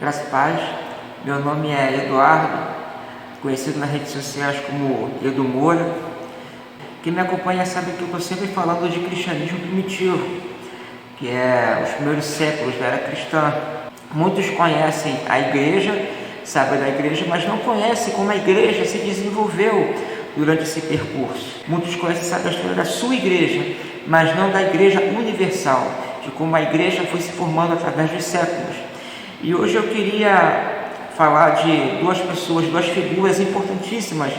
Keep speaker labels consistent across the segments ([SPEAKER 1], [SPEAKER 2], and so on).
[SPEAKER 1] Graças a paz, meu nome é Eduardo, conhecido nas redes sociais como Edu Moura. Quem me acompanha sabe que eu estou sempre falando de cristianismo primitivo, que é os primeiros séculos da era cristã. Muitos conhecem a igreja, sabem da igreja, mas não conhecem como a igreja se desenvolveu durante esse percurso. Muitos conhecem, sabem a história da sua igreja, mas não da igreja universal, de como a igreja foi se formando através dos séculos. E hoje eu queria falar de duas pessoas, duas figuras importantíssimas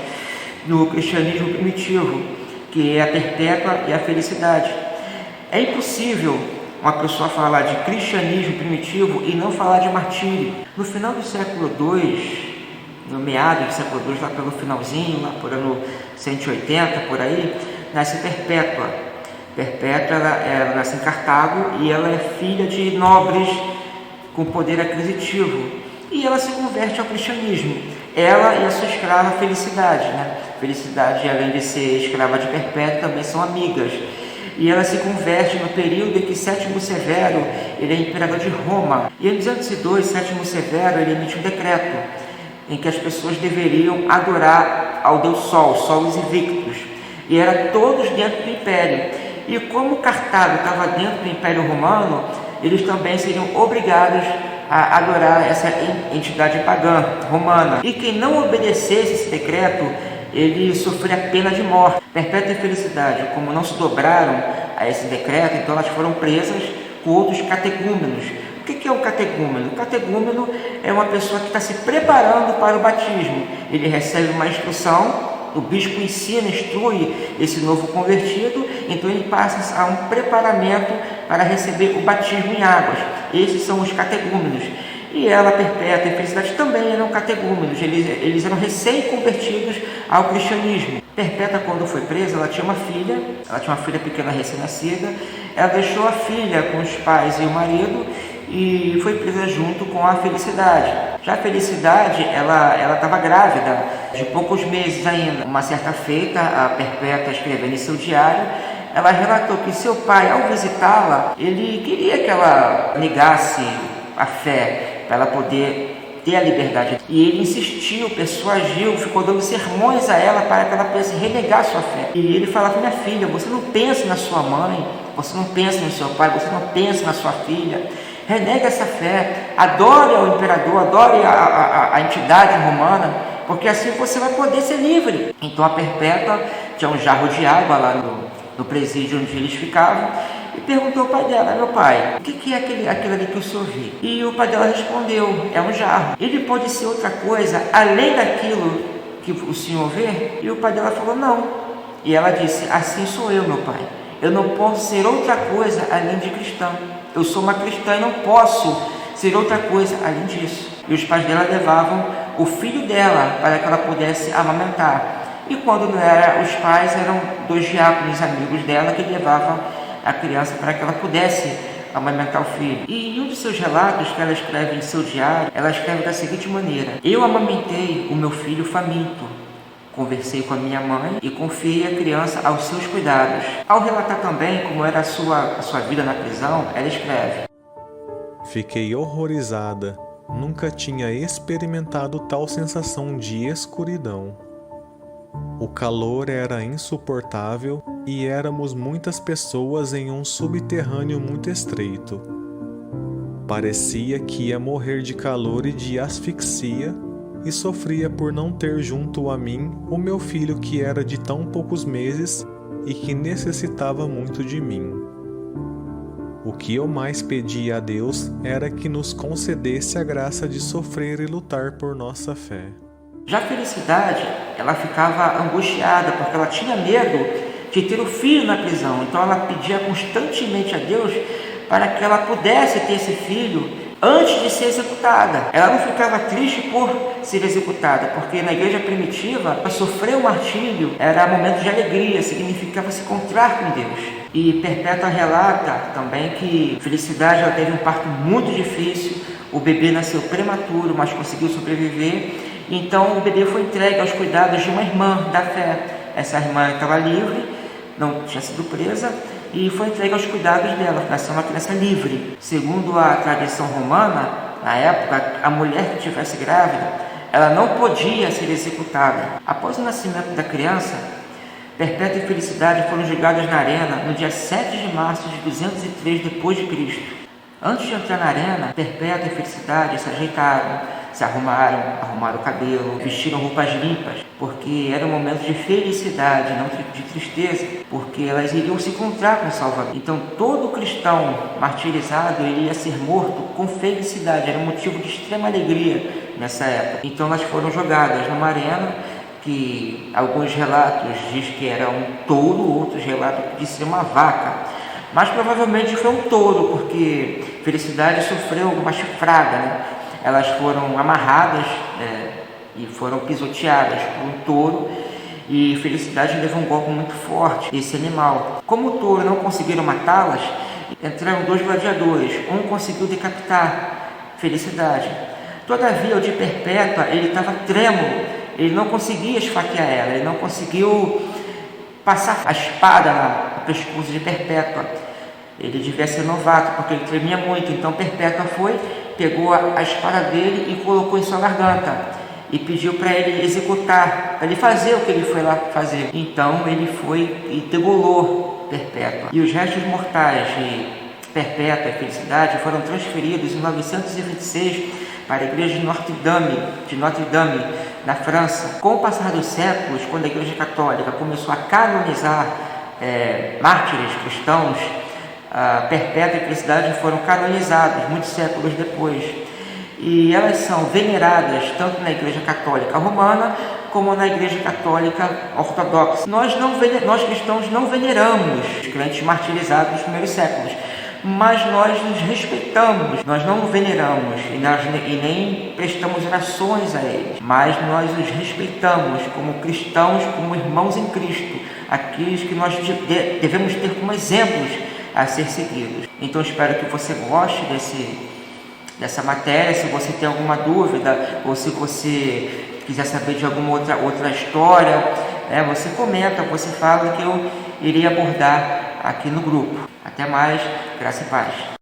[SPEAKER 1] no cristianismo primitivo, que é a Perpétua e a Felicidade. É impossível uma pessoa falar de cristianismo primitivo e não falar de martírio. No final do século II, no meado do século II, lá pelo finalzinho, lá por ano 180, por aí, nasce Perpétua. Perpétua, ela nasce em Cartago e ela é filha de nobres com poder aquisitivo. E ela se converte ao cristianismo. Ela e a sua escrava Felicidade. Felicidade, além de ser escrava de Perpétua, também são amigas. E ela se converte no período em que Sétimo Severo ele é imperador de Roma. E em 202, Sétimo Severo ele emite um decreto em que as pessoas deveriam adorar ao deus Sol, Solis Invictus. E eram todos dentro do império. E como Cartago estava dentro do Império Romano, eles também seriam obrigados a adorar essa entidade pagã romana. E quem não obedecesse esse decreto, ele sofria a pena de morte. Perpétua e Felicidade, como não se dobraram a esse decreto, então elas foram presas com outros catecúmenos. O que é um catecúmeno? O catecúmeno é uma pessoa que está se preparando para o batismo. Ele recebe uma instrução, o bispo ensina, instrui esse novo convertido, então ele passa a um preparamento para receber o batismo em águas. Esses são os catecúmenos. E ela, Perpétua e Felicidade, também eram catecúmenos, eles eram recém-convertidos ao cristianismo. Perpétua, quando foi presa, ela tinha uma filha pequena recém-nascida, ela deixou a filha com os pais e o marido e foi presa junto com a Felicidade. Já a Felicidade, ela estava grávida de poucos meses ainda. Uma certa feita, a Perpétua, escrevendo em seu diário, ela relatou que seu pai, ao visitá-la, ele queria que ela negasse a fé, para ela poder ter a liberdade. E ele insistiu, persuadiu, ficou dando sermões a ela para que ela pudesse renegar sua fé. E ele falava: minha filha, você não pensa na sua mãe, você não pensa no seu pai, você não pensa na sua filha. Renegue essa fé, adore ao imperador, adore a entidade romana, porque assim você vai poder ser livre. Então a Perpétua tinha um jarro de água lá no presídio onde eles ficavam, e perguntou ao pai dela: meu pai, o que é aquilo ali que o senhor viu? E o pai dela respondeu: é um jarro. Ele pode ser outra coisa além daquilo que o senhor vê? E o pai dela falou: não. E ela disse: assim sou eu, meu pai. Eu não posso ser outra coisa além de cristã. Eu sou uma cristã e não posso ser outra coisa além disso. E os pais dela levavam o filho dela para que ela pudesse amamentar. E quando não era os pais, eram dois diáconos amigos dela que levavam a criança para que ela pudesse amamentar o filho. E em um dos seus relatos que ela escreve em seu diário, ela escreve da seguinte maneira: eu amamentei o meu filho faminto, conversei com a minha mãe e confiei a criança aos seus cuidados. Ao relatar também como era a sua vida na prisão, ela escreve:
[SPEAKER 2] fiquei horrorizada, nunca tinha experimentado tal sensação de escuridão. O calor era insuportável e éramos muitas pessoas em um subterrâneo muito estreito. Parecia que ia morrer de calor e de asfixia e sofria por não ter junto a mim o meu filho que era de tão poucos meses e que necessitava muito de mim. O que eu mais pedia a Deus era que nos concedesse a graça de sofrer e lutar por nossa fé.
[SPEAKER 1] Já a Felicidade, ela ficava angustiada porque ela tinha medo de ter o filho na prisão. Então ela pedia constantemente a Deus para que ela pudesse ter esse filho antes de ser executada. Ela não ficava triste por ser executada, porque na igreja primitiva, sofrer o martírio era momento de alegria, significava se encontrar com Deus. E Perpétua relata também que Felicidade ela teve um parto muito difícil, o bebê nasceu prematuro, mas conseguiu sobreviver. Então o bebê foi entregue aos cuidados de uma irmã da fé. Essa irmã estava livre, não tinha sido presa, e foi entregue aos cuidados dela, nasceu uma criança livre. Segundo a tradição romana, na época, a mulher que estivesse grávida, ela não podia ser executada. Após o nascimento da criança, Perpétua e Felicidade foram julgadas na arena no dia 7 de março de 203 d.C. Antes de entrar na arena, Perpétua e Felicidade se ajeitaram, se arrumaram o cabelo, vestiram roupas limpas, porque era um momento de felicidade, não de tristeza, porque elas iriam se encontrar com o Salvador. Então todo cristão martirizado iria ser morto com felicidade, era um motivo de extrema alegria nessa época. Então elas foram jogadas numa arena que alguns relatos dizem que era um touro, outros relatos que dizem ser uma vaca. Mas provavelmente foi um touro, porque Felicidade sofreu uma chifrada, né? Elas foram amarradas e foram pisoteadas por um touro, e Felicidade levou um golpe muito forte desse animal. Como o touro não conseguiram matá-las, entraram 2 gladiadores, um conseguiu decapitar Felicidade. Todavia, o de Perpétua, ele estava trêmulo, ele não conseguia esfaquear ela, ele não conseguiu passar a espada no pescoço de Perpétua. Ele devia ser novato, porque ele tremia muito. Então Perpétua pegou a espada dele e colocou em sua garganta e pediu para ele executar, para ele fazer o que ele foi lá fazer. Então ele foi e degolou Perpétua. E os restos mortais de Perpétua e Felicidade foram transferidos em 926 para a igreja de Notre Dame, na França. Com o passar dos séculos, quando a Igreja Católica começou a canonizar mártires cristãos, Perpétua e Felicidade foram canonizados muitos séculos depois. E elas são veneradas tanto na Igreja Católica Romana como na Igreja Católica Ortodoxa. Nós cristãos não veneramos os crentes martirizados nos primeiros séculos, mas nós nos respeitamos, nós não veneramos e nem prestamos orações a eles, mas nós os respeitamos como cristãos, como irmãos em Cristo, aqueles que nós devemos ter como exemplos a ser seguidos. Então espero que você goste dessa matéria. Se você tem alguma dúvida ou se você quiser saber de alguma outra história, você comenta, você fala, que eu irei abordar aqui no grupo. Até mais, graça e paz.